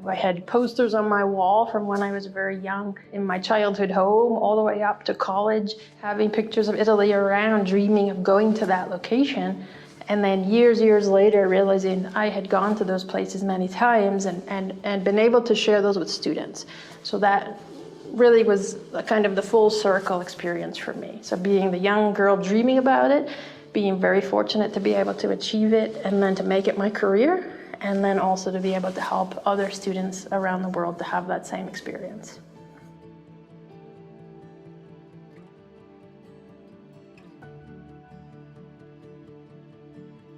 I had posters on my wall from when I was very young in my childhood home all the way up to college, having pictures of Italy around, dreaming of going to that location. And then years later, realizing I had gone to those places many times and been able to share those with students. So that really was kind of the full circle experience for me. So being the young girl dreaming about it, being very fortunate to be able to achieve it and then to make it my career, and then also to be able to help other students around the world to have that same experience.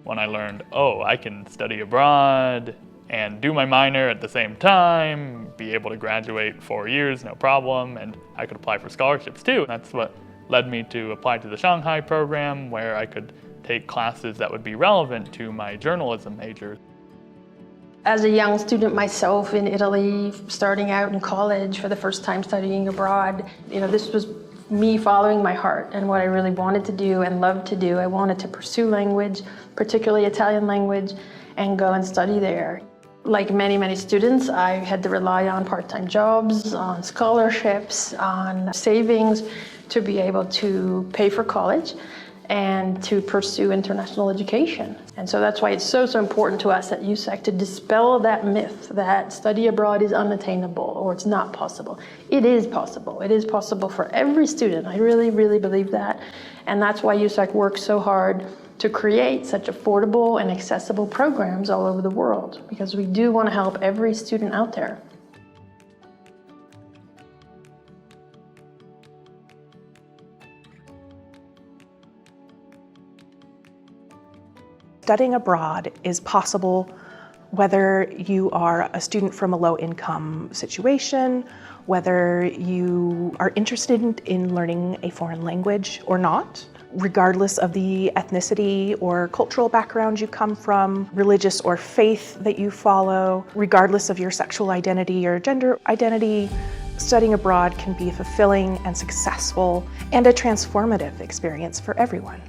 When I learned, oh, I can study abroad and do my minor at the same time, be able to graduate 4 years, no problem, and I could apply for scholarships too. That's what led me to apply to the Shanghai program, where I could take classes that would be relevant to my journalism major. As a young student myself in Italy, starting out in college for the first time studying abroad, this was me following my heart and what I really wanted to do and loved to do. I wanted to pursue language, particularly Italian language, and go and study there. Like many students, I had to rely on part-time jobs, on scholarships, on savings to be able to pay for college and to pursue international education. And so that's why it's so important to us at USAC to dispel that myth that study abroad is unattainable or it's not possible. It is possible. It is possible for every student. I really believe that. And that's why USAC works so hard to create such affordable and accessible programs all over the world, because we do want to help every student out there. Studying abroad is possible whether you are a student from a low-income situation, whether you are interested in learning a foreign language or not, regardless of the ethnicity or cultural background you come from, religious or faith that you follow, regardless of your sexual identity or gender identity. Studying abroad can be a fulfilling and successful and a transformative experience for everyone.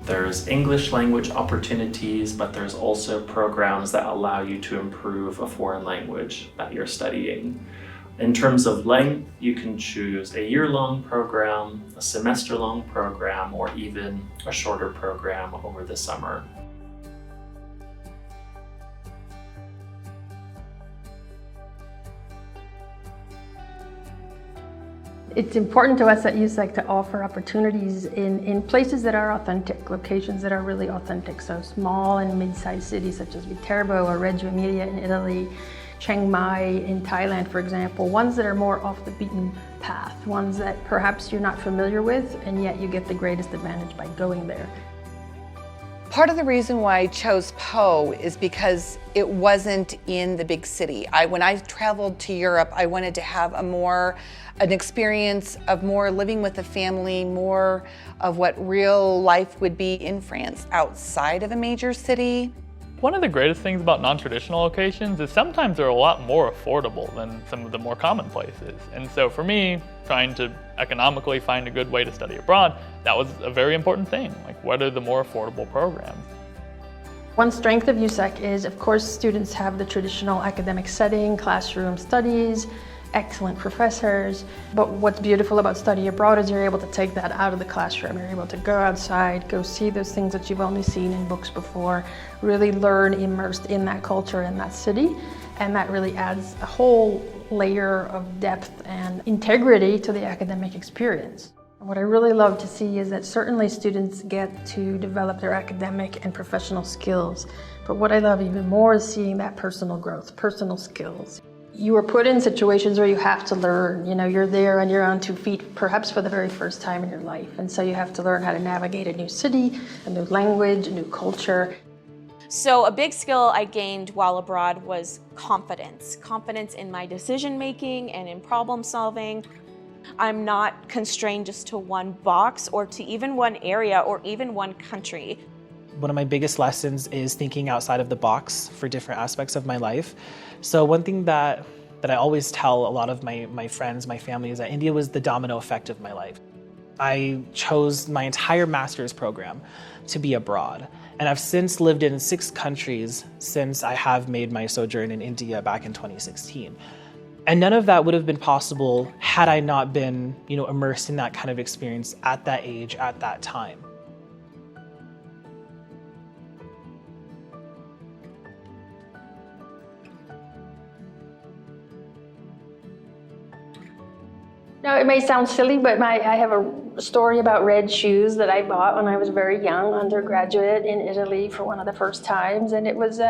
There's English language opportunities, but there's also programs that allow you to improve a foreign language that you're studying. In terms of length, you can choose a year-long program, a semester-long program, or even a shorter program over the summer. It's important to us at USAC to offer opportunities in places that are authentic, locations that are really authentic. So small and mid-sized cities such as Viterbo or Reggio Emilia in Italy, Chiang Mai in Thailand, for example, ones that are more off the beaten path, ones that perhaps you're not familiar with, and yet you get the greatest advantage by going there. Part of the reason why I chose Po is because it wasn't in the big city. When I traveled to Europe, I wanted to have an experience of more living with a family, more of what real life would be in France outside of a major city. One of the greatest things about non-traditional locations is sometimes they're a lot more affordable than some of the more common places. And so for me, trying to economically find a good way to study abroad, that was a very important thing. Like, what are the more affordable programs? One strength of USAC is, of course, students have the traditional academic setting, classroom studies, excellent professors. But what's beautiful about study abroad is you're able to take that out of the classroom. You're able to go outside, go see those things that you've only seen in books before, really learn immersed in that culture in that city. And that really adds a whole layer of depth and integrity to the academic experience. What I really love to see is that certainly students get to develop their academic and professional skills. But what I love even more is seeing that personal growth, personal skills. You are put in situations where you have to learn. You're there on your own 2 feet, perhaps for the very first time in your life. And so you have to learn how to navigate a new city, a new language, a new culture. So a big skill I gained while abroad was confidence. Confidence in my decision making and in problem solving. I'm not constrained just to one box or to even one area or even one country. One of my biggest lessons is thinking outside of the box for different aspects of my life. So one thing that I always tell a lot of my friends, my family, is that India was the domino effect of my life. I chose my entire master's program to be abroad. And I've since lived in 6 countries since I have made my sojourn in India back in 2016. And none of that would have been possible had I not been, immersed in that kind of experience at that age, at that time. Now, it may sound silly, but I have a story about red shoes that I bought when I was very young, undergraduate in Italy for one of the first times. And it was,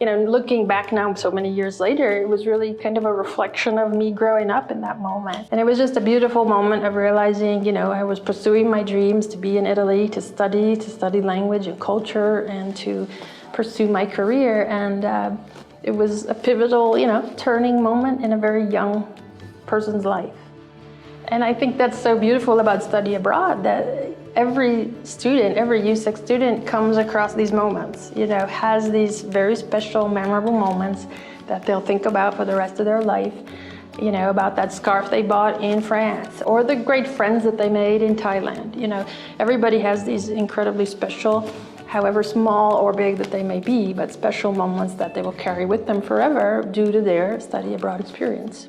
looking back now so many years later, it was really kind of a reflection of me growing up in that moment. And it was just a beautiful moment of realizing, I was pursuing my dreams to be in Italy, to study language and culture, and to pursue my career. And it was a pivotal, turning moment in a very young person's life. And I think that's so beautiful about study abroad, that every student, every USAC student comes across these moments, has these very special, memorable moments that they'll think about for the rest of their life, about that scarf they bought in France, or the great friends that they made in Thailand. Everybody has these incredibly special, however small or big that they may be, but special moments that they will carry with them forever due to their study abroad experience.